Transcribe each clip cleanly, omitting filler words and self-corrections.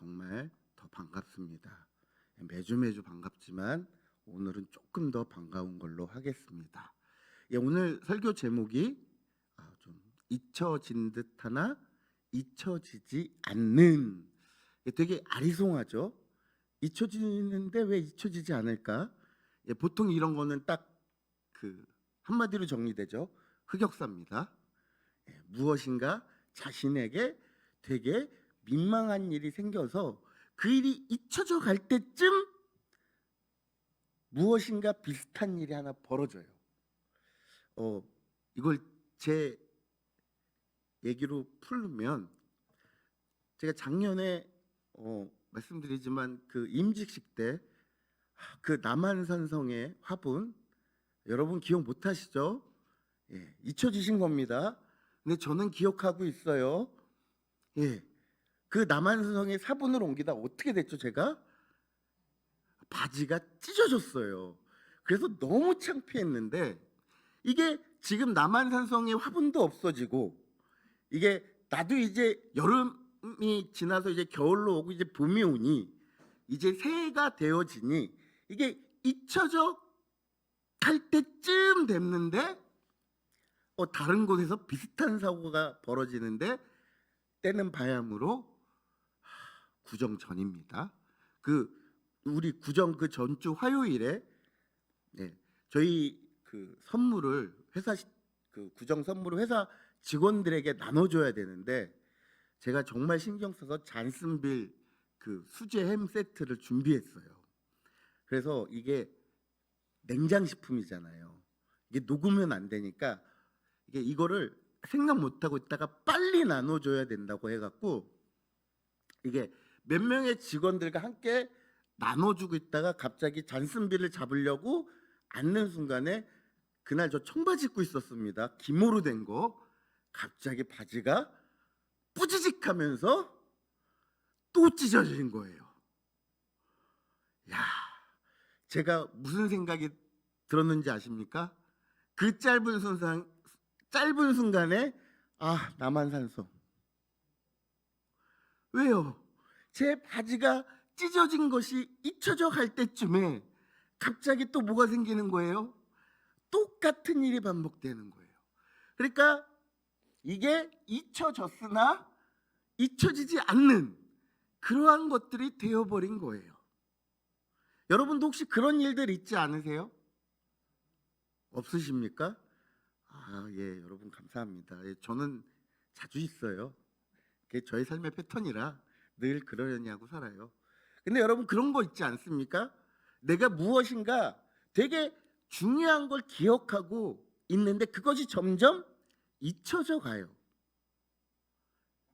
정말 더 반갑습니다. 매주 반갑지만 오늘은 조금 더 반가운 걸로 하겠습니다. 오늘 설교 제목이 좀 잊혀진 듯하나 잊혀지지 않는. 되게 아리송하죠. 잊혀지는데 왜 잊혀지지 않을까? 보통 이런 거는 딱 그 한마디로 정리되죠. 흑역사입니다. 무엇인가 자신에게 되게 민망한 일이 생겨서 그 일이 잊혀져 갈 때쯤 무엇인가 비슷한 일이 하나 벌어져요. 이걸 제 얘기로 풀면, 제가 작년에 말씀드리지만 그 임직식 때 그 남한산성의 화분, 여러분 기억 못 하시죠? 잊혀지신 겁니다. 근데 저는 기억하고 있어요. 그 남한산성의 화분을 옮기다 어떻게 됐죠? 제가 바지가 찢어졌어요. 그래서 너무 창피했는데, 이게 지금 남한산성의 화분도 없어지고, 이게 나도 이제 여름이 지나서 이제 겨울로 오고 이제 봄이 오니 이제 새해가 되어지니 이게 잊혀져 갈 때쯤 됐는데 다른 곳에서 비슷한 사고가 벌어지는데, 때는 바야흐로 구정 전입니다. 우리 구정 그 전주 화요일에 저희 그 선물을 구정 선물을 회사 직원들에게 나눠줘야 되는데, 제가 정말 신경 써서 잔슨빌 그 수제 햄 세트를 준비했어요. 그래서 이게 냉장식품이잖아요. 이게 녹으면 안 되니까 이거를 생각 못하고 있다가 빨리 나눠줘야 된다고 해갖고, 이게 몇 명의 직원들과 함께 나눠주고 있다가 갑자기 잔슨빌을 잡으려고 앉는 순간에, 그날 저 청바지 입고 있었습니다. 기모로 된 거. 갑자기 바지가 뿌지직하면서 또 찢어진 거예요. 제가 무슨 생각이 들었는지 아십니까? 그 짧은 순간에 남한산성. 왜요? 제 바지가 찢어진 것이 잊혀져 갈 때쯤에 갑자기 또 뭐가 생기는 거예요? 똑같은 일이 반복되는 거예요. 그러니까 이게 잊혀졌으나 잊혀지지 않는 그러한 것들이 되어버린 거예요. 여러분도 혹시 그런 일들 있지 않으세요? 없으십니까? 여러분 감사합니다. 저는 자주 있어요. 그게 저의 삶의 패턴이라 늘 그러려냐고 살아요. 근데 여러분 그런 거 있지 않습니까? 내가 무엇인가 되게 중요한 걸 기억하고 있는데 그것이 점점 잊혀져 가요.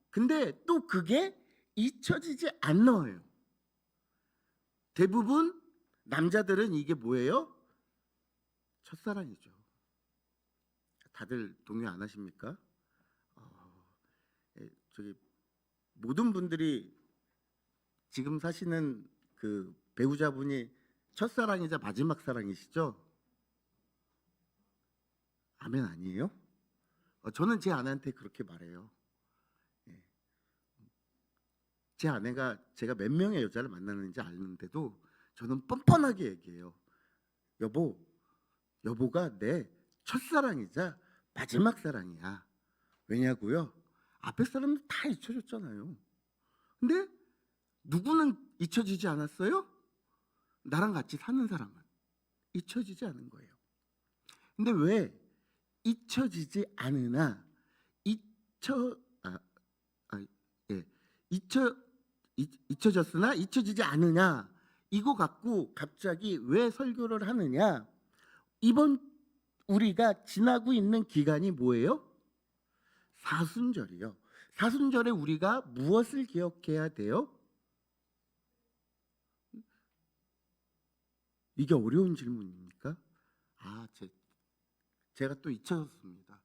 근데 또 그게 잊혀지지 않아요. 대부분 남자들은 이게 뭐예요? 첫사랑이죠. 다들 동의 안 하십니까? 저기 모든 분들이 지금 사시는 그 배우자분이 첫사랑이자 마지막 사랑이시죠? 아멘 아니에요? 저는 제 아내한테 그렇게 말해요. 제 아내가 제가 몇 명의 여자를 만나는지 아는데도 저는 뻔뻔하게 얘기해요. 여보가 내 첫사랑이자 마지막 사랑이야. 왜냐고요? 앞에 사람은 다 잊혀졌잖아요. 근데 누구는 잊혀지지 않았어요? 나랑 같이 사는 사람은 잊혀지지 않은 거예요. 근데 왜 잊혀지지 않으나 잊혀졌으나 잊혀지지 않으냐, 이거 갖고 갑자기 왜 설교를 하느냐? 이번 우리가 지나고 있는 기간이 뭐예요? 사순절이요. 사순절에 우리가 무엇을 기억해야 돼요? 이게 어려운 질문입니까? 제가 또 잊혀졌습니다.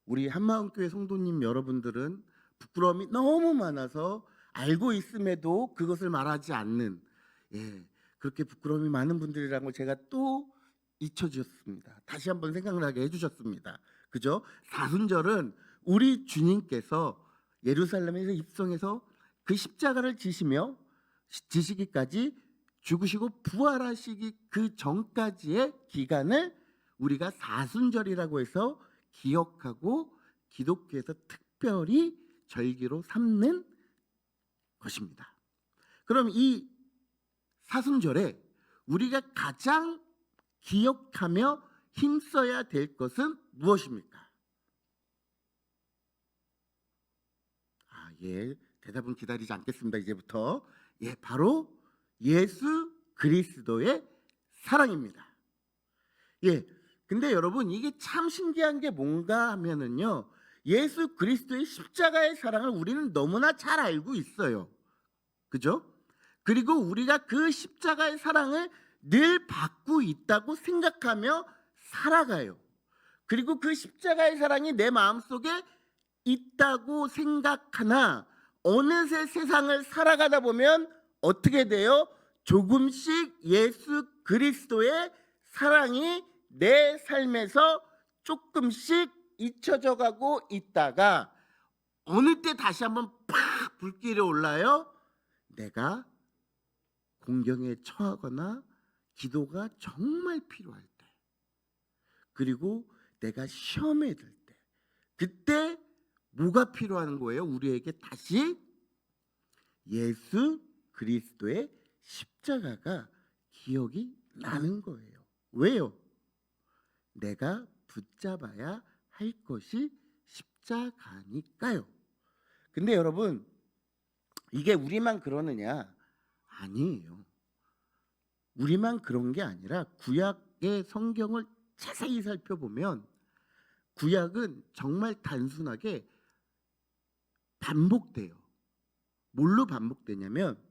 우리 한마음교회 성도님 여러분들은 부끄러움이 너무 많아서 알고 있음에도 그것을 말하지 않는, 그렇게 부끄러움이 많은 분들이라는 걸 제가 또 잊혀졌습니다. 다시 한번 생각나게 해주셨습니다. 그죠? 사순절은 우리 주님께서 예루살렘에서 입성해서 그 십자가를 지시기까지 죽으시고 부활하시기 그 전까지의 기간을 우리가 사순절이라고 해서 기억하고 기독교에서 특별히 절기로 삼는 것입니다. 그럼 이 사순절에 우리가 가장 기억하며 힘써야 될 것은 무엇입니까? 예, 대답은 기다리지 않겠습니다. 이제부터. 예, 바로 예수 그리스도의 사랑입니다. 예, 근데 여러분 이게 참 신기한 게 뭔가 하면은요, 예수 그리스도의 십자가의 사랑을 우리는 너무나 잘 알고 있어요. 그죠? 그리고 우리가 그 십자가의 사랑을 늘 받고 있다고 생각하며 살아가요. 그리고 그 십자가의 사랑이 내 마음속에 있다고 생각하나 어느새 세상을 살아가다 보면 어떻게 돼요? 조금씩 예수 그리스도의 사랑이 내 삶에서 조금씩 잊혀져 가고 있다가 어느 때 다시 한번 팍 불길이 올라요. 내가 공경에 처하거나 기도가 정말 필요할 때, 그리고 내가 시험에 들 때, 그때 뭐가 필요한 거예요? 우리에게 다시 예수 그리스도의 십자가가 기억이 나는 거예요. 왜요? 내가 붙잡아야 할 것이 십자가니까요. 근데 여러분, 이게 우리만 그러느냐? 아니에요. 우리만 그런 게 아니라 구약의 성경을 자세히 살펴보면 구약은 정말 단순하게 반복돼요. 뭘로 반복되냐면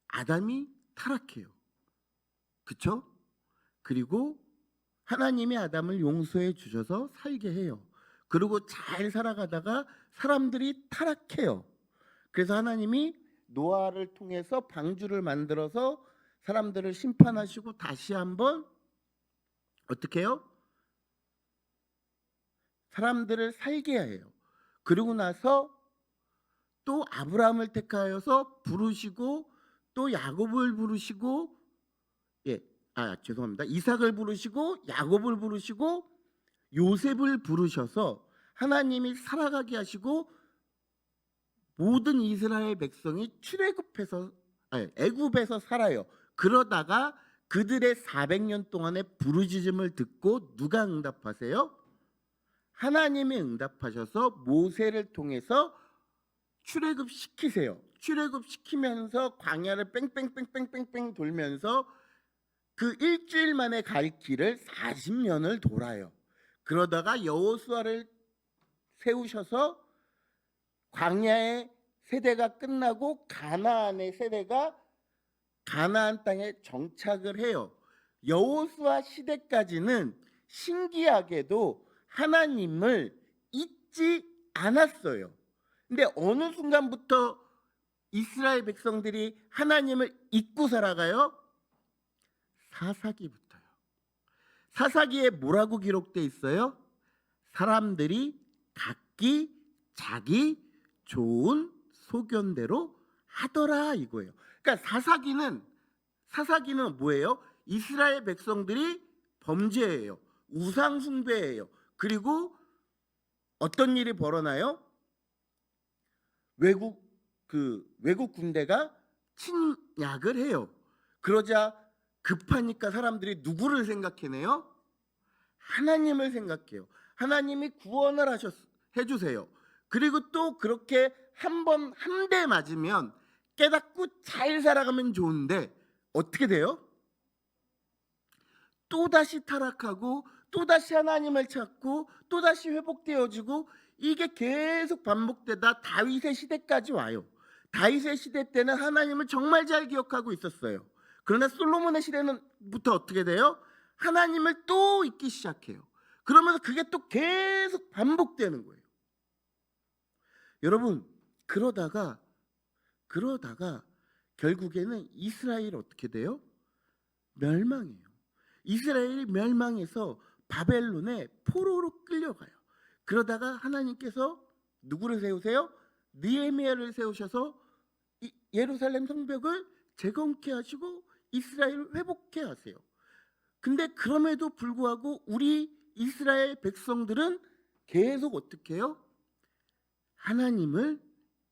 아담이 타락해요. 그쵸? 그리고 하나님이 아담을 용서해 주셔서 살게 해요. 그리고 잘 살아가다가 사람들이 타락해요. 그래서 하나님이 노아를 통해서 방주를 만들어서 사람들을 심판하시고 다시 한번 어떻게 해요? 사람들을 살게 해요. 그리고 나서 또 아브라함을 택하여서 부르시고 또 야곱을 부르시고 죄송합니다. 이삭을 부르시고 야곱을 부르시고 요셉을 부르셔서 하나님이 살아가게 하시고 모든 이스라엘 백성이 애굽에서 살아요. 그러다가 그들의 400년 동안의 부르짖음을 듣고 누가 응답하세요? 하나님이 응답하셔서 모세를 통해서 출애굽시키세요. 출애굽시키면서 광야를 뺑뺑뺑뺑뺑뺑 돌면서 그 일주일 만에 갈 길을 40년을 돌아요. 그러다가 여호수아를 세우셔서 광야의 세대가 끝나고 가나안의 세대가 가나안 땅에 정착을 해요. 여호수아 시대까지는 신기하게도 하나님을 잊지 않았어요. 근데 어느 순간부터 이스라엘 백성들이 하나님을 잊고 살아가요? 사사기부터요. 사사기에 뭐라고 기록돼 있어요? 사람들이 각기 자기 좋은 소견대로 하더라 이거예요. 그러니까 사사기는 뭐예요? 이스라엘 백성들이 범죄예요. 우상 숭배예요. 그리고 어떤 일이 벌어나요? 외국 군대가 침략을 해요. 그러자 급하니까 사람들이 누구를 생각해내요? 하나님을 생각해요. 하나님이 구원을 해주세요. 그리고 또 그렇게 한 대 맞으면 깨닫고 잘 살아가면 좋은데 어떻게 돼요? 또다시 타락하고 또다시 하나님을 찾고 또다시 회복되어지고 이게 계속 반복되다 다윗의 시대까지 와요. 다윗의 시대 때는 하나님을 정말 잘 기억하고 있었어요. 그러나 솔로몬의 시대는부터 어떻게 돼요? 하나님을 또 잊기 시작해요. 그러면서 그게 또 계속 반복되는 거예요. 여러분, 그러다가 결국에는 이스라엘이 어떻게 돼요? 멸망해요. 이스라엘이 멸망해서 바벨론에 포로로 끌려가요. 그러다가 하나님께서 누구를 세우세요? 느헤미야를 세우셔서 예루살렘 성벽을 재건케 하시고 이스라엘을 회복케 하세요. 근데 그럼에도 불구하고 우리 이스라엘 백성들은 계속 어떻게 해요? 하나님을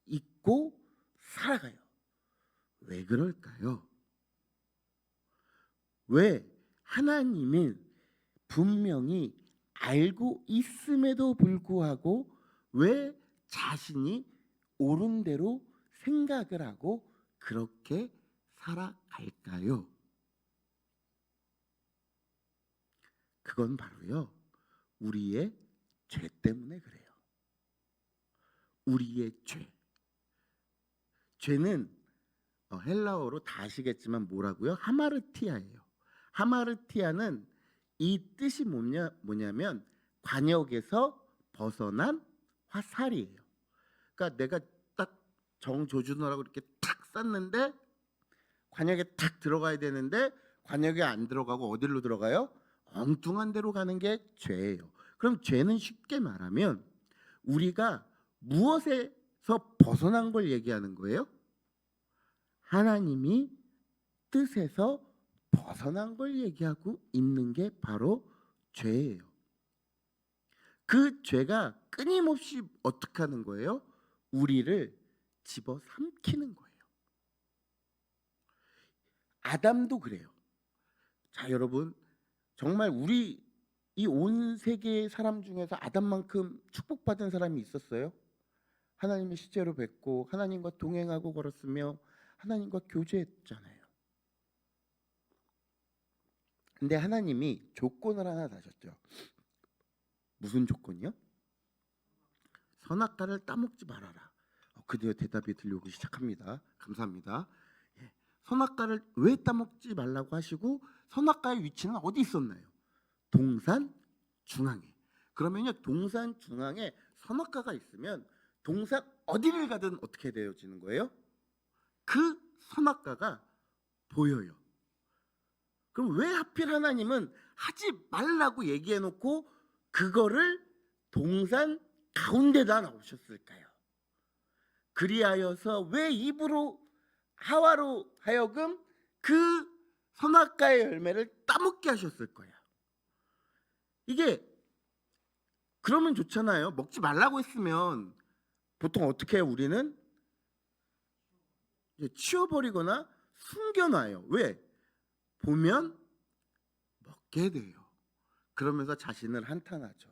잊고 살아가요. 왜 그럴까요? 왜 하나님은 분명히 알고 있음에도 불구하고 왜 자신이 옳은 대로 생각을 하고 그렇게 살아갈까요? 그건 바로요, 우리의 죄 때문에 그래요. 우리의 죄. 죄는 헬라어로 다 아시겠지만 뭐라고요? 하마르티아예요. 하마르티아는 이 뜻이 뭐냐면 관역에서 벗어난 화살이에요. 그러니까 내가 딱 정조준하라고 이렇게 탁 쐈는데 관역에 탁 들어가야 되는데 관역에 안 들어가고 어디로 들어가요? 엉뚱한 데로 가는 게 죄예요. 그럼 죄는 쉽게 말하면 우리가 무엇에서 벗어난 걸 얘기하는 거예요? 하나님이 뜻에서 벗어난 걸 얘기하고 있는 게 바로 죄예요. 그 죄가 끊임없이 어떻게 하는 거예요? 우리를 집어삼키는 거예요. 아담도 그래요. 자, 여러분, 정말 우리 이 온 세계의 사람 중에서 아담만큼 축복받은 사람이 있었어요? 하나님의 실제로 뵙고 하나님과 동행하고 걸었으며 하나님과 교제했잖아요. 근데 하나님이 조건을 하나 다셨죠. 무슨 조건이요? 선악과를 따먹지 말아라. 드디어 대답이 들려오기 시작합니다. 감사합니다. 선악과를 왜 따먹지 말라고 하시고 선악과의 위치는 어디 있었나요? 동산 중앙에. 그러면요, 동산 중앙에 선악과가 있으면 동산 어디를 가든 어떻게 되어지는 거예요? 그 선악과가 보여요. 그럼 왜 하필 하나님은 하지 말라고 얘기해놓고 그거를 동산 가운데다 놓으셨을까요? 그리하여서 왜 입으로 하와로 하여금 그 선악과의 열매를 따먹게 하셨을 거야. 이게 그러면 좋잖아요. 먹지 말라고 했으면 보통 어떻게 해요? 우리는 치워버리거나 숨겨놔요. 왜? 보면 먹게 돼요. 그러면서 자신을 한탄하죠.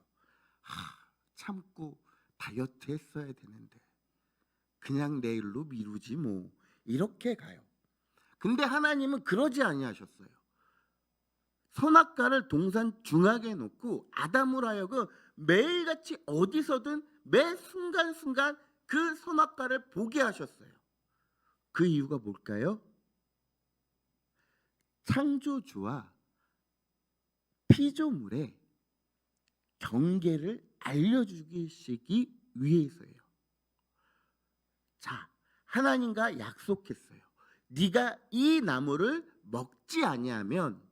참고 다이어트 했어야 되는데 그냥 내일로 미루지 뭐, 이렇게 가요. 근데 하나님은 그러지 아니하셨어요. 선악과를 동산 중앙에 놓고 아담으로 하여금 매일같이 어디서든 매 순간순간 그 선악과를 보게 하셨어요. 그 이유가 뭘까요? 창조주와 피조물의 경계를 알려주시기 위해서예요. 자, 하나님과 약속했어요. 네가 이 나무를 먹지 아니하면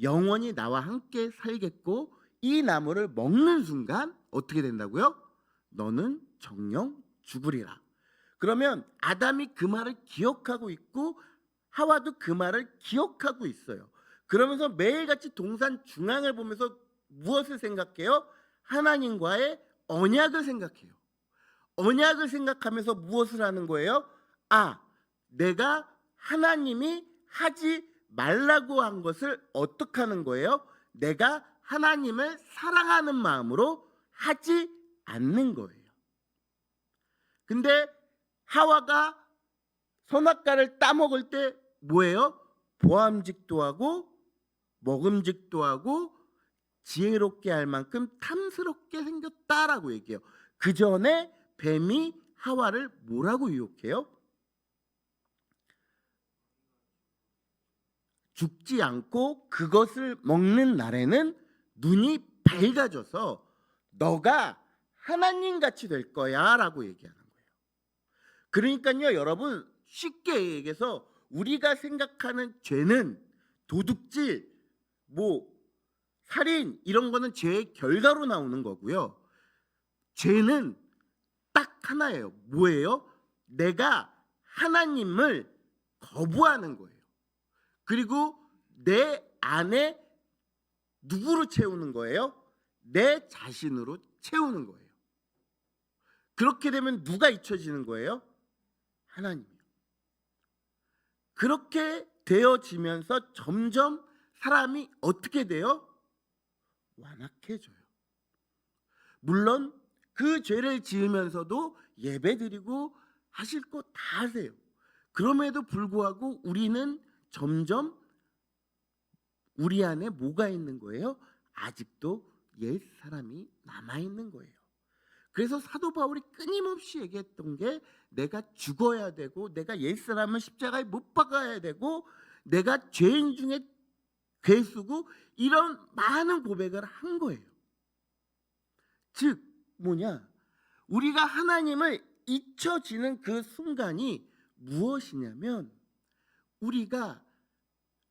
영원히 나와 함께 살겠고 이 나무를 먹는 순간 어떻게 된다고요? 너는 정녕 죽으리라. 그러면 아담이 그 말을 기억하고 있고 하와도 그 말을 기억하고 있어요. 그러면서 매일같이 동산 중앙을 보면서 무엇을 생각해요? 하나님과의 언약을 생각해요. 언약을 생각하면서 무엇을 하는 거예요? 내가 하나님이 하지 말라고 한 것을 어떻게 하는 거예요? 내가 하나님을 사랑하는 마음으로 하지 않는 거예요. 근데 하와가 선악과를 따먹을 때 뭐예요? 보암직도 하고 먹음직도 하고 지혜롭게 할 만큼 탐스럽게 생겼다라고 얘기해요. 그 전에 뱀이 하와를 뭐라고 유혹해요? 죽지 않고 그것을 먹는 날에는 눈이 밝아져서 너가 하나님같이 될 거야 라고 얘기하는 거예요. 그러니까요, 여러분, 쉽게 얘기해서 우리가 생각하는 죄는 도둑질, 살인 이런 거는 죄의 결과로 나오는 거고요. 죄는 딱 하나예요. 뭐예요? 내가 하나님을 거부하는 거예요. 그리고 내 안에 누구로 채우는 거예요? 내 자신으로 채우는 거예요. 그렇게 되면 누가 잊혀지는 거예요? 하나님이요. 그렇게 되어지면서 점점 사람이 어떻게 돼요? 완악해져요. 물론 그 죄를 지으면서도 예배드리고 하실 거 다 하세요. 그럼에도 불구하고 우리는 점점 우리 안에 뭐가 있는 거예요? 아직도 옛 사람이 남아있는 거예요. 그래서 사도 바울이 끊임없이 얘기했던 게 내가 죽어야 되고 내가 옛사람을 십자가에 못 박아야 되고 내가 죄인 중에 괴수고 이런 많은 고백을 한 거예요. 즉 뭐냐? 우리가 하나님을 잊혀지는 그 순간이 무엇이냐면 우리가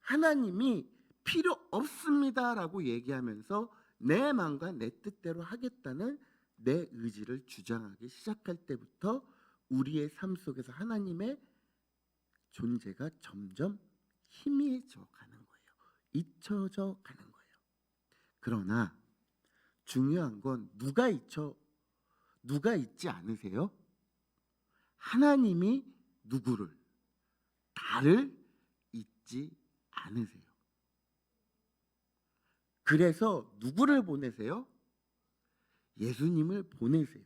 하나님이 필요 없습니다라고 얘기하면서 내 마음과 내 뜻대로 하겠다는 내 의지를 주장하기 시작할 때부터 우리의 삶 속에서 하나님의 존재가 점점 희미해져 가는 거예요. 잊혀져 가는 거예요. 그러나 중요한 건 누가 잊지 않으세요? 하나님이 누구를? 나를 잊지 않으세요. 그래서 누구를 보내세요? 예수님을 보내세요.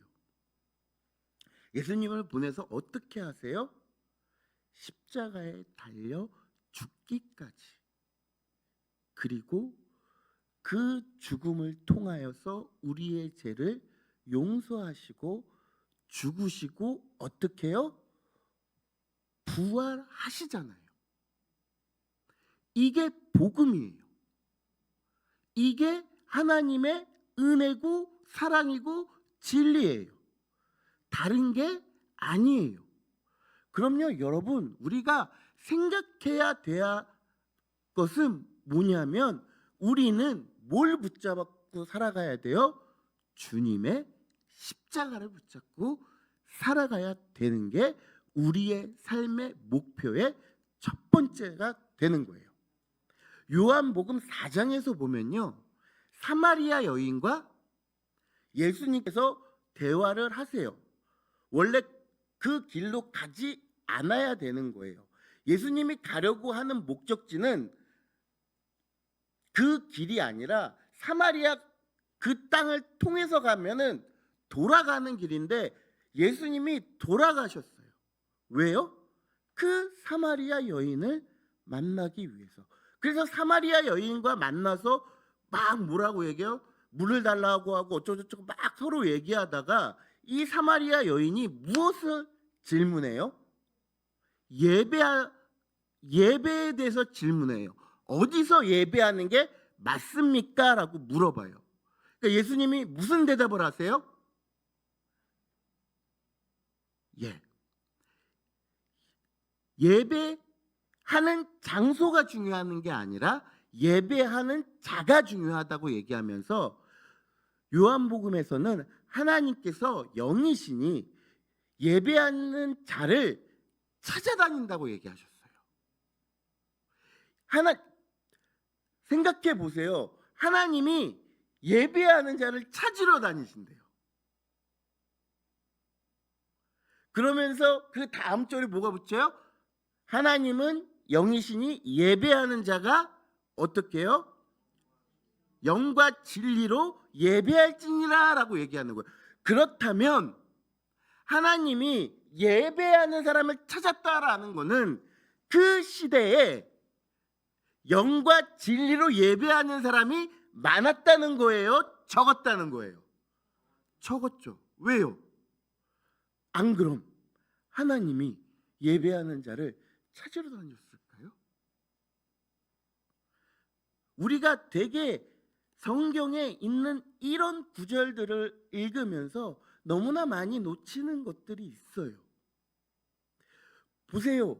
예수님을 보내서 어떻게 하세요? 십자가에 달려 죽기까지. 그리고 그 죽음을 통하여서 우리의 죄를 용서하시고 죽으시고 어떻게 해요? 부활하시잖아요. 이게 복음이에요. 이게 하나님의 은혜고 사랑이고 진리예요. 다른 게 아니에요. 그럼요, 여러분, 우리가 생각해야 될 것은 뭐냐면 우리는 뭘 붙잡고 살아가야 돼요? 주님의 십자가를 붙잡고 살아가야 되는 게 우리의 삶의 목표의 첫 번째가 되는 거예요. 요한복음 4장에서 보면요, 사마리아 여인과 예수님께서 대화를 하세요. 원래 그 길로 가지 않아야 되는 거예요. 예수님이 가려고 하는 목적지는 그 길이 아니라 사마리아 그 땅을 통해서 가면은 돌아가는 길인데 예수님이 돌아가셨어요. 왜요? 그 사마리아 여인을 만나기 위해서. 그래서 사마리아 여인과 만나서 막 뭐라고 얘기해요? 물을 달라고 하고 어쩌고저쩌고 막 서로 얘기하다가 이 사마리아 여인이 무엇을 질문해요? 예배에 대해서 질문해요. 어디서 예배하는 게 맞습니까? 라고 물어봐요. 그러니까 예수님이 무슨 대답을 하세요? 예배하는 장소가 중요한 게 아니라 예배하는 자가 중요하다고 얘기하면서 요한복음에서는 하나님께서 영이시니 예배하는 자를 찾아다닌다고 얘기하셨어요. 생각해 보세요. 하나님이 예배하는 자를 찾으러 다니신대요. 그러면서 그 다음 절에 뭐가 붙여요? 하나님은 영이시니 예배하는 자가 어떻게 해요? 영과 진리로 예배할지니라 라고 얘기하는 거예요. 그렇다면 하나님이 예배하는 사람을 찾았다라는 것은 그 시대에 영과 진리로 예배하는 사람이 많았다는 거예요? 적었다는 거예요? 적었죠. 왜요? 안 그럼 하나님이 예배하는 자를 찾으러 다녔을까요? 우리가 되게 성경에 있는 이런 구절들을 읽으면서 너무나 많이 놓치는 것들이 있어요. 보세요.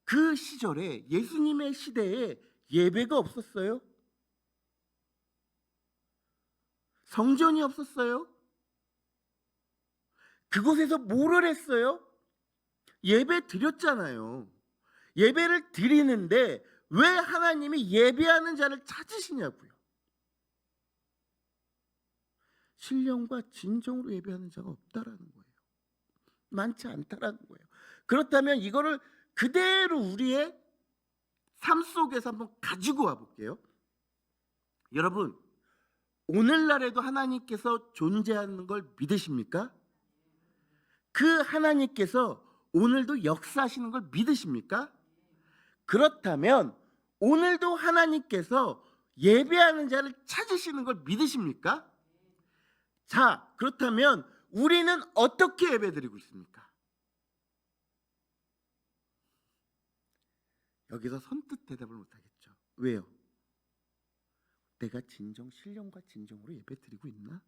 그 시절에 예수님의 시대에 예배가 없었어요? 성전이 없었어요? 그곳에서 뭐를 했어요? 예배 드렸잖아요. 예배를 드리는데 왜 하나님이 예배하는 자를 찾으시냐고요. 신령과 진정으로 예배하는 자가 없다라는 거예요. 많지 않다라는 거예요. 그렇다면 이거를 그대로 우리의 삶 속에서 한번 가지고 와 볼게요. 여러분, 오늘날에도 하나님께서 존재하는 걸 믿으십니까? 그 하나님께서 오늘도 역사하시는 걸 믿으십니까? 그렇다면 오늘도 하나님께서 예배하는 자를 찾으시는 걸 믿으십니까? 자, 그렇다면 우리는 어떻게 예배드리고 있습니까? 여기서 선뜻 대답을 못하겠죠. 왜요? 내가 진정 신령과 진정으로 예배드리고 있나?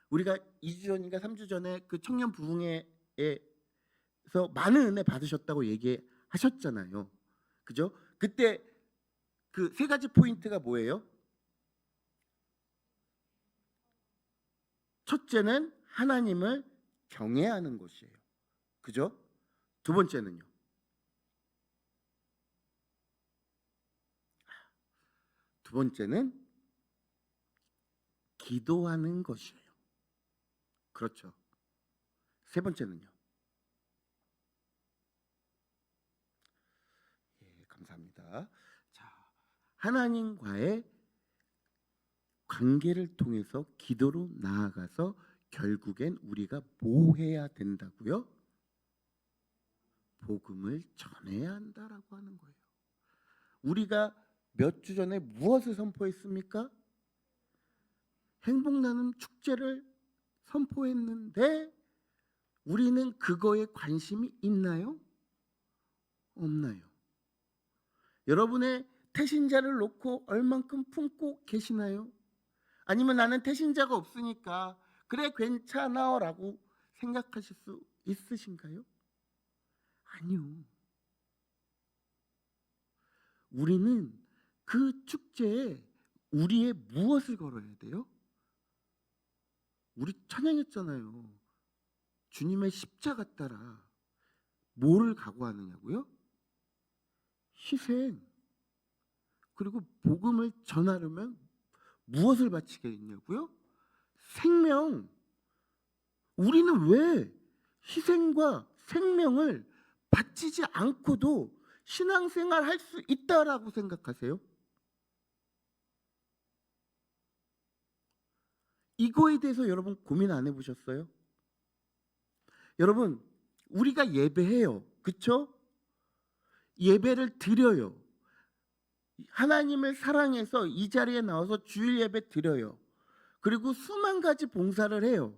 우리가 2주 전인가 3주 전에 그 청년 부흥회에서 많은 은혜 받으셨다고 얘기하셨잖아요. 그죠? 그때 그 세 가지 포인트가 뭐예요? 첫째는 하나님을 경외하는 것이에요. 그죠? 두 번째는요. 두 번째는 기도하는 것이에요. 그렇죠. 세 번째는요. 예, 감사합니다. 자, 하나님과의 관계를 통해서 기도로 나아가서 결국엔 우리가 뭐 해야 된다고요? 복음을 전해야 한다라고 하는 거예요. 우리가 몇 주 전에 무엇을 선포했습니까? 행복나눔 축제를 선포했는데 우리는 그거에 관심이 있나요? 없나요? 여러분의 태신자를 놓고 얼만큼 품고 계시나요? 아니면 나는 태신자가 없으니까 그래 괜찮아라고 생각하실 수 있으신가요? 아니요. 우리는 그 축제에 우리의 무엇을 걸어야 돼요? 우리 찬양했잖아요. 주님의 십자가 따라 뭐를 각오하느냐고요? 희생. 그리고 복음을 전하려면 무엇을 바치겠냐고요? 생명. 우리는 왜 희생과 생명을 바치지 않고도 신앙생활 할 수 있다라고 생각하세요? 이거에 대해서 여러분 고민 안 해보셨어요? 여러분, 우리가 예배해요. 그쵸? 예배를 드려요. 하나님을 사랑해서 이 자리에 나와서 주일 예배 드려요. 그리고 수만 가지 봉사를 해요.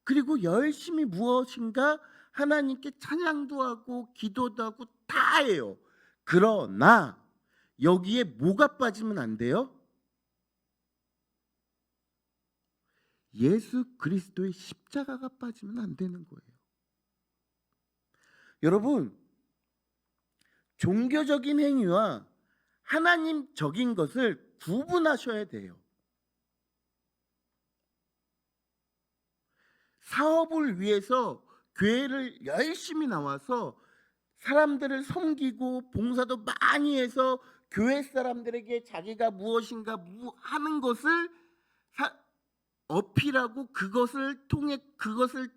그리고 열심히 무엇인가 하나님께 찬양도 하고 기도도 하고 다 해요. 그러나 여기에 뭐가 빠지면 안 돼요? 예수 그리스도의 십자가가 빠지면 안 되는 거예요. 여러분, 종교적인 행위와 하나님적인 것을 구분하셔야 돼요. 사업을 위해서 교회를 열심히 나와서 사람들을 섬기고 봉사도 많이 해서 교회 사람들에게 자기가 무엇인가 하는 것을 어필하고 그것을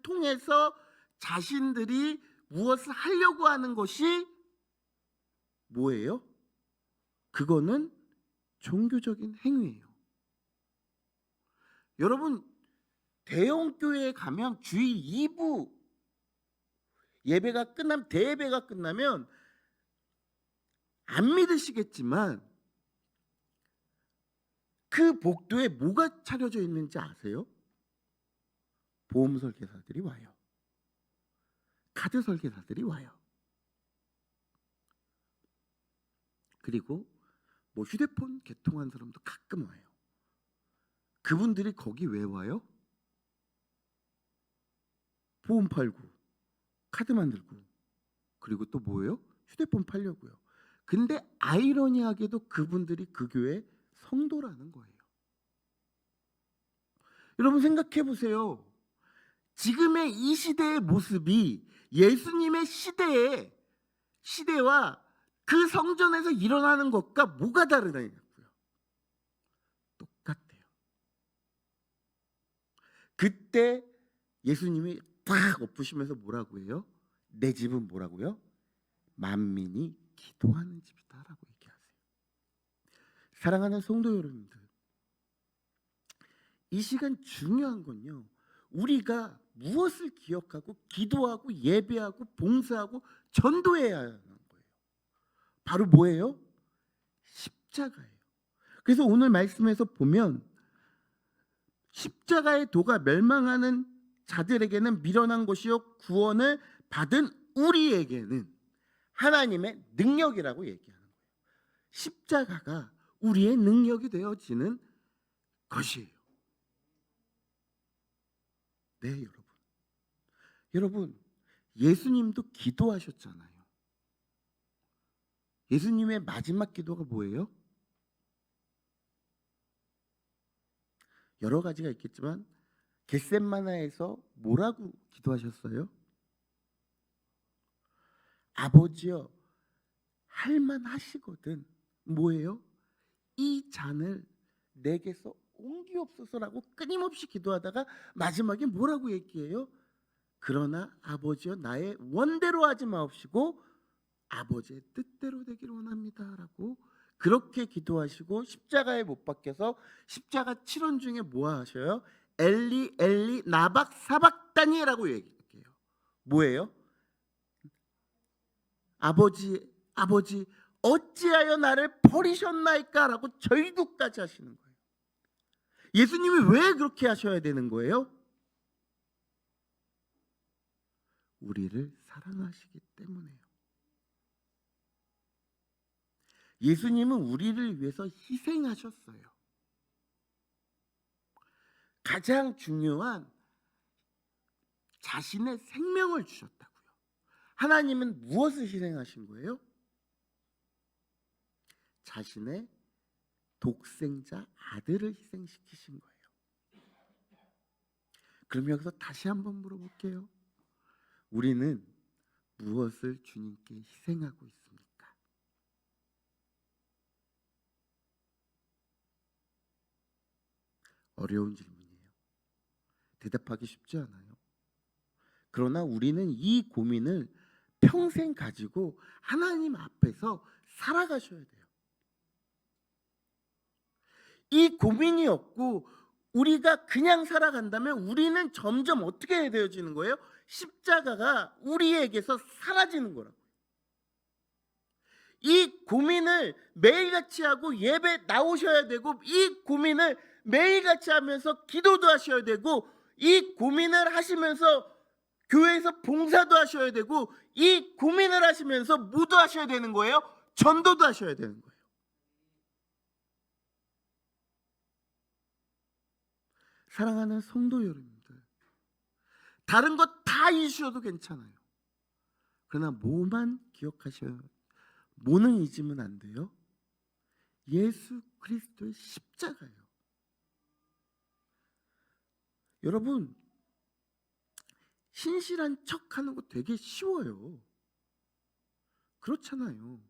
통해서 자신들이 무엇을 하려고 하는 것이 뭐예요? 그거는 종교적인 행위예요. 여러분, 대형 교회에 가면 주일 2부 예배가 끝나면 대예배가 끝나면 안 믿으시겠지만 그 복도에 뭐가 차려져 있는지 아세요? 보험 설계사들이 와요. 카드 설계사들이 와요. 그리고 뭐 휴대폰 개통한 사람도 가끔 와요. 그분들이 거기 왜 와요? 보험 팔고 카드 만들고 그리고 또 뭐예요? 휴대폰 팔려고요. 근데 아이러니하게도 그분들이 그 교회 성도라는 거예요. 여러분 생각해 보세요. 지금의 이 시대의 모습이 예수님의 시대와 그 성전에서 일어나는 것과 뭐가 다르냐고요. 똑같아요. 그때 예수님이 딱 엎으시면서 뭐라고 해요? 내 집은 뭐라고요? 만민이 기도하는 집이다라고 얘기하세요. 사랑하는 성도 여러분들, 이 시간 중요한 건요, 우리가 무엇을 기억하고 기도하고 예배하고 봉사하고 전도해야 하는 거예요. 바로 뭐예요? 십자가예요. 그래서 오늘 말씀에서 보면 십자가의 도가 멸망하는 자들에게는 미련한 것이요 구원을 받은 우리에게는 하나님의 능력이라고 얘기하는 거예요. 십자가가 우리의 능력이 되어지는 것이에요. 네, 여러분. 여러분, 예수님도 기도하셨잖아요. 예수님의 마지막 기도가 뭐예요? 여러 가지가 있겠지만 겟셋마나에서 뭐라고 기도하셨어요? 아버지여, 할만하시거든. 뭐예요? 이 잔을 내게서 옮기옵소서라고 끊임없이 기도하다가 마지막에 뭐라고 얘기해요? 그러나 아버지여, 나의 원대로 하지 마옵시고 아버지의 뜻대로 되기를 원합니다라고 그렇게 기도하시고 십자가에 못 박혀서 십자가 7원 중에 뭐 하셔요? 엘리 엘리 나박 사박다니라고 얘기해요. 뭐예요? 아버지 아버지 어찌하여 나를 버리셨나이까라고 절규까지 하시는 거예요. 예수님이 왜 그렇게 하셔야 되는 거예요? 우리를 사랑하시기 때문에요. 예수님은 우리를 위해서 희생하셨어요. 가장 중요한 자신의 생명을 주셨다고요. 하나님은 무엇을 희생하신 거예요? 자신의 독생자 아들을 희생시키신 거예요. 그럼 여기서 다시 한번 물어볼게요. 우리는 무엇을 주님께 희생하고 있습니까? 어려운 질문이에요. 대답하기 쉽지 않아요. 그러나 우리는 이 고민을 평생 가지고 하나님 앞에서 살아가셔야 돼요. 이 고민이 없고 우리가 그냥 살아간다면 우리는 점점 어떻게 되어지는 거예요? 십자가가 우리에게서 사라지는 거라고. 이 고민을 매일같이 하고 예배 나오셔야 되고, 이 고민을 매일같이 하면서 기도도 하셔야 되고, 이 고민을 하시면서 교회에서 봉사도 하셔야 되고, 이 고민을 하시면서 뭐도 하셔야 되는 거예요? 전도도 하셔야 되는 거예요. 사랑하는 성도 여러분들, 다른 것 다 잊으셔도 괜찮아요. 그러나 뭐만 기억하셔요. 뭐는 잊으면 안 돼요? 예수 그리스도의 십자가예요. 여러분, 신실한 척하는 거 되게 쉬워요. 그렇잖아요.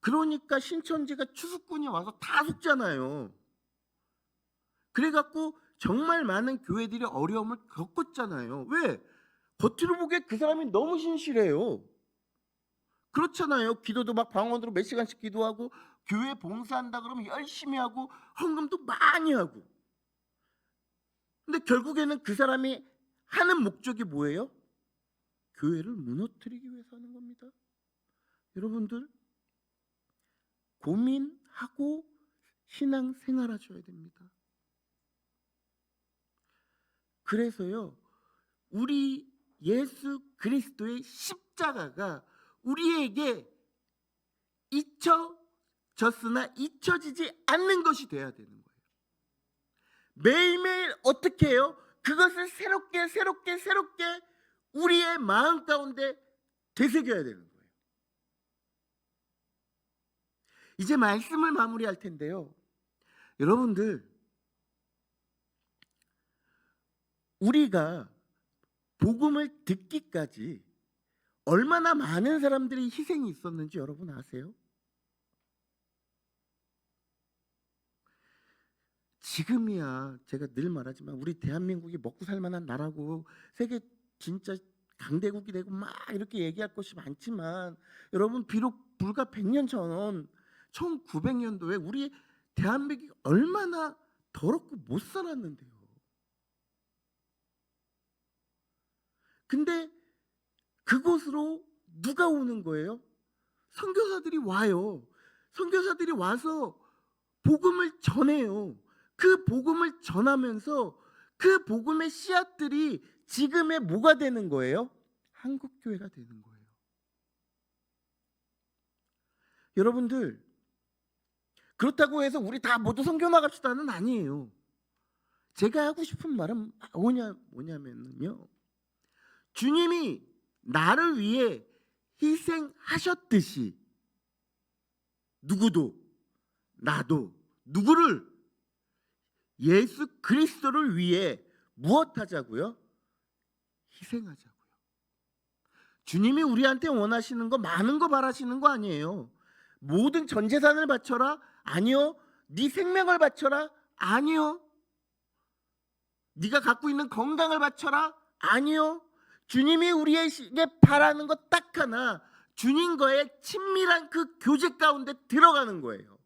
그러니까 신천지가 추수꾼이 와서 다 속잖아요. 그래갖고 정말 많은 교회들이 어려움을 겪었잖아요. 왜? 겉으로 보기에 그 사람이 너무 신실해요. 그렇잖아요. 기도도 막 방언으로 몇 시간씩 기도하고, 교회 봉사한다 그러면 열심히 하고, 헌금도 많이 하고. 근데 결국에는 그 사람이 하는 목적이 뭐예요? 교회를 무너뜨리기 위해서 하는 겁니다. 여러분들, 고민하고 신앙생활 하셔야 됩니다. 그래서요, 우리 예수 그리스도의 십자가가 우리에게 잊혀졌으나 잊혀지지 않는 것이 돼야 되는 거예요. 매일매일 어떻게 해요? 그것을 새롭게 우리의 마음 가운데 되새겨야 되는 거예요. 이제 말씀을 마무리할 텐데요. 여러분들, 우리가 복음을 듣기까지 얼마나 많은 사람들이 희생이 있었는지 여러분 아세요? 지금이야 제가 늘 말하지만 우리 대한민국이 먹고 살 만한 나라고 세계 진짜 강대국이 되고 막 이렇게 얘기할 것이 많지만 여러분 비록 불과 100년 전 1900년도에 우리 대한민국이 얼마나 더럽고 못 살았는데요. 근데 그곳으로 누가 오는 거예요? 선교사들이 와요. 선교사들이 와서 복음을 전해요. 그 복음을 전하면서 그 복음의 씨앗들이 지금의 뭐가 되는 거예요? 한국교회가 되는 거예요. 여러분들, 그렇다고 해서 우리 다 모두 선교 나갑시다는 아니에요. 제가 하고 싶은 말은 뭐냐면요, 주님이 나를 위해 희생하셨듯이 누구도 나도 누구를 예수 그리스도를 위해 무엇 하자고요? 희생하자고요. 주님이 우리한테 원하시는 거 많은 거 바라시는 거 아니에요. 모든 전 재산을 바쳐라? 아니요. 네 생명을 바쳐라? 아니요. 네가 갖고 있는 건강을 바쳐라? 아니요. 주님이 우리에게 바라는 것 딱 하나, 주님과의 친밀한 그 교제 가운데 들어가는 거예요.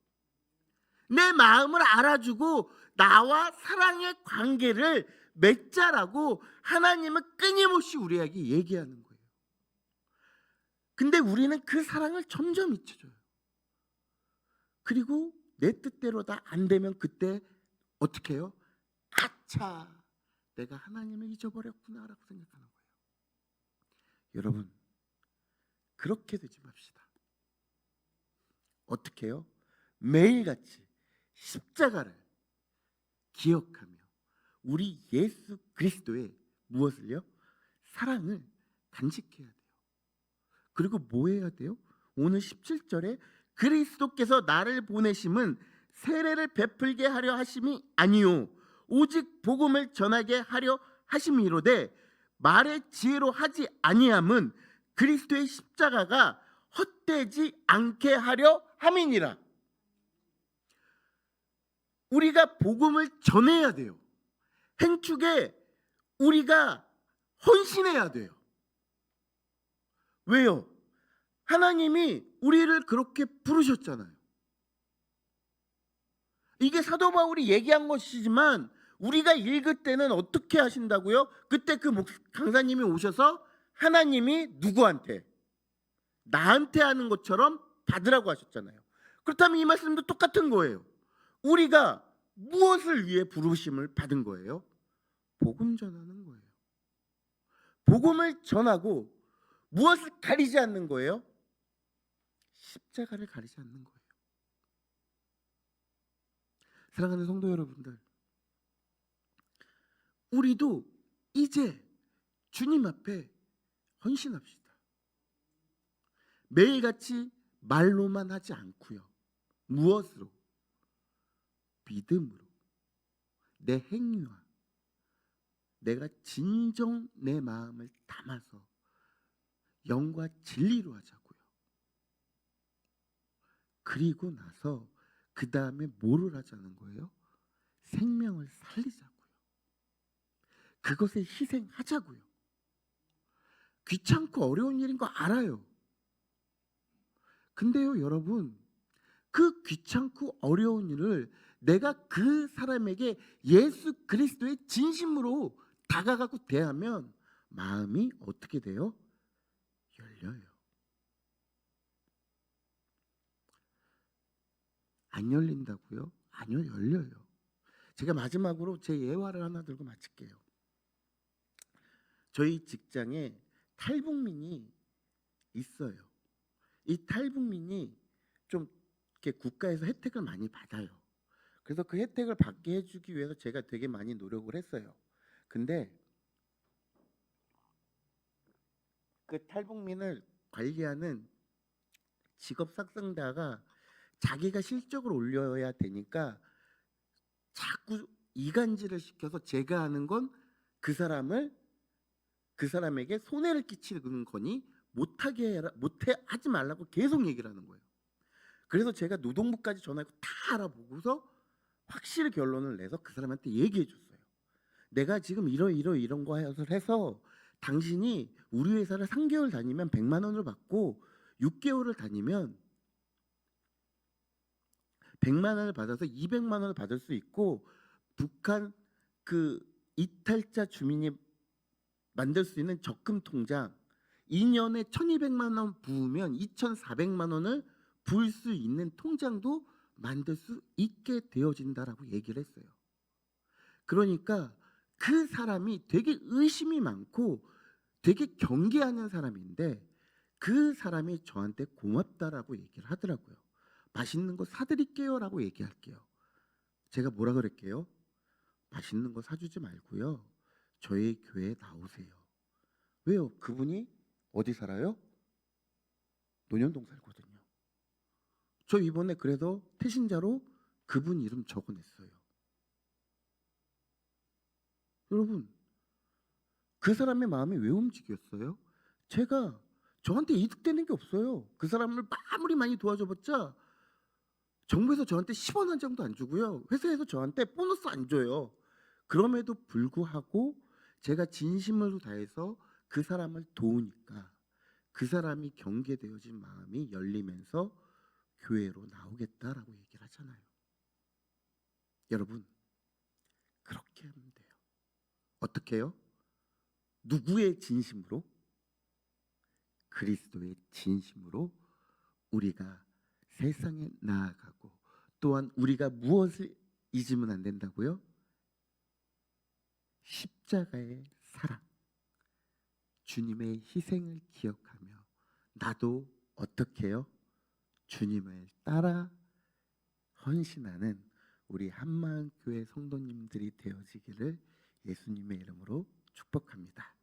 내 마음을 알아주고 나와 사랑의 관계를 맺자라고 하나님은 끊임없이 우리에게 얘기하는 거예요. 근데 우리는 그 사랑을 점점 잊혀져요. 그리고 내 뜻대로 다 안 되면 그때 어떻게 해요? 아차, 내가 하나님을 잊어버렸구나라고 생각하는 거예요. 여러분, 그렇게 되지 맙시다. 어떻게 해요? 매일같이 십자가를 기억하며 우리 예수 그리스도의 무엇을요? 사랑을 간직해야 돼요. 그리고 뭐 해야 돼요? 오늘 17절에 그리스도께서 나를 보내심은 세례를 베풀게 하려 하심이 아니요 오직 복음을 전하게 하려 하심이로되 말의 지혜로 하지 아니함은 그리스도의 십자가가 헛되지 않게 하려 함이니라. 우리가 복음을 전해야 돼요. 행축에 우리가 헌신해야 돼요. 왜요? 하나님이 우리를 그렇게 부르셨잖아요. 이게 사도 바울이 얘기한 것이지만 우리가 읽을 때는 어떻게 하신다고요? 그때 그 강사님이 오셔서 하나님이 누구한테? 나한테 하는 것처럼 받으라고 하셨잖아요. 그렇다면 이 말씀도 똑같은 거예요. 우리가 무엇을 위해 부르심을 받은 거예요? 복음 전하는 거예요. 복음을 전하고 무엇을 가리지 않는 거예요? 십자가를 가리지 않는 거예요. 사랑하는 성도 여러분들, 우리도 이제 주님 앞에 헌신합시다. 매일같이 말로만 하지 않고요. 무엇으로? 믿음으로. 내 행위와 내가 진정 내 마음을 담아서 영과 진리로 하자고요. 그리고 나서 그 다음에 뭐를 하자는 거예요? 생명을 살리자고요. 그것에 희생하자고요. 귀찮고 어려운 일인 거 알아요. 근데요, 여러분, 그 귀찮고 어려운 일을 내가 그 사람에게 예수 그리스도의 진심으로 다가가고 대하면 마음이 어떻게 돼요? 열려요. 안 열린다고요? 아니요, 열려요. 제가 마지막으로 제 예화를 하나 들고 마칠게요. 저희 직장에 탈북민이 있어요. 이 탈북민이 좀 이렇게 국가에서 혜택을 많이 받아요. 그래서 그 혜택을 받게 해주기 위해서 제가 되게 많이 노력을 했어요. 근데 그 탈북민을 관리하는 직업 상승자가 자기가 실적을 올려야 되니까 자꾸 이간질을 시켜서 제가 하는 건 그 사람을 그 사람에게 손해를 끼치는 거니 못해 하지 말라고 계속 얘기를 하는 거예요. 그래서 제가 노동부까지 전화해서 다 알아보고서 확실히 결론을 내서 그 사람한테 얘기해 줬어요. 내가 지금 이런 것을 해서 당신이 우리 회사를 3개월 다니면 100만 원을 받고 6개월을 다니면 100만 원을 받아서 200만 원을 받을 수 있고 북한 그 이탈자 주민이 만들 수 있는 적금 통장 2년에 1,200만 원 부으면 2,400만 원을 부을 수 있는 통장도 만들 수 있게 되어진다라고 얘기를 했어요. 그러니까 그 사람이 되게 의심이 많고 되게 경계하는 사람인데 그 사람이 저한테 고맙다라고 얘기를 하더라고요. 맛있는 거 사드릴게요라고 얘기할게요. 제가 뭐라 그럴게요? 맛있는 거 사주지 말고요. 저희 교회에 나오세요. 왜요? 그분이 어디 살아요? 논현동 살거든요. 저 이번에 그래서 태신자로 그분 이름 적어냈어요. 여러분, 그 사람의 마음이 왜 움직였어요? 제가 저한테 이득되는 게 없어요. 그 사람을 아무리 많이 도와줘봤자 정부에서 저한테 10원 한 장도 안 주고요. 회사에서 저한테 보너스 안 줘요. 그럼에도 불구하고 제가 진심으로 다해서 그 사람을 도우니까 그 사람이 경계되어진 마음이 열리면서 교회로 나오겠다라고 얘기를 하잖아요. 여러분, 그렇게 하면 돼요. 어떻게 해요? 누구의 진심으로? 그리스도의 진심으로 우리가 세상에 나아가고 또한 우리가 무엇을 잊으면 안 된다고요? 십자가의 사랑, 주님의 희생을 기억하며 나도 어떻게 해요? 주님을 따라 헌신하는 우리 한마음교회 성도님들이 되어지기를 예수님의 이름으로 축복합니다.